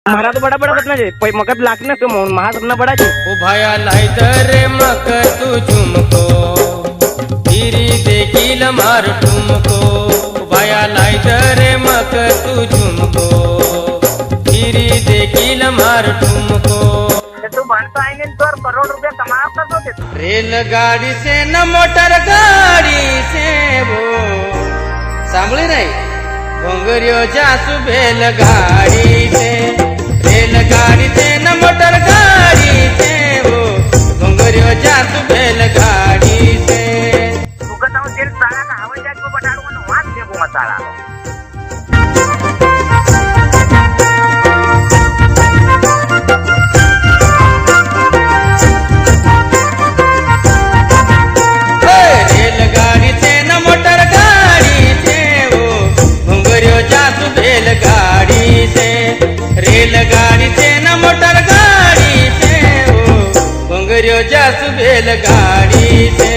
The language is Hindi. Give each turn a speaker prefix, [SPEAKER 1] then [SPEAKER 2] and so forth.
[SPEAKER 1] महारा तो बड़ा बड़ा सपना है मकत लाख न कम महा सपना बड़ा है
[SPEAKER 2] ओ भाया लाइटर मक तू झुमको फिरी देखील मार ठुमको भाया लाइटर मक तू झुमको फिरी देखील मार ठुमको
[SPEAKER 1] तू बनता आएंगे तो करोड़ रुपया कमा कर दो
[SPEAKER 2] रेलगाड़ी से न मोटर गाड़ी से वो सांभळी नाही घोंगरियो जासू बैलगाड़ी से रेलगाड़ी से न मोटर गाड़ी से वो घोंगरियो जासू बैलगाड़ी से
[SPEAKER 1] तुका तो जेल साला का हवाई जहाज में बैठाड़ो ना वहां देखो मसाला
[SPEAKER 2] रेलगाड़ी से न मोटर गाड़ी से वो घोंगरियो जासू बैलगाड़ी से रेलगाड़ी से न मोटर गाड़ी से वो घोंगरियो जासू बैलगाड़ी से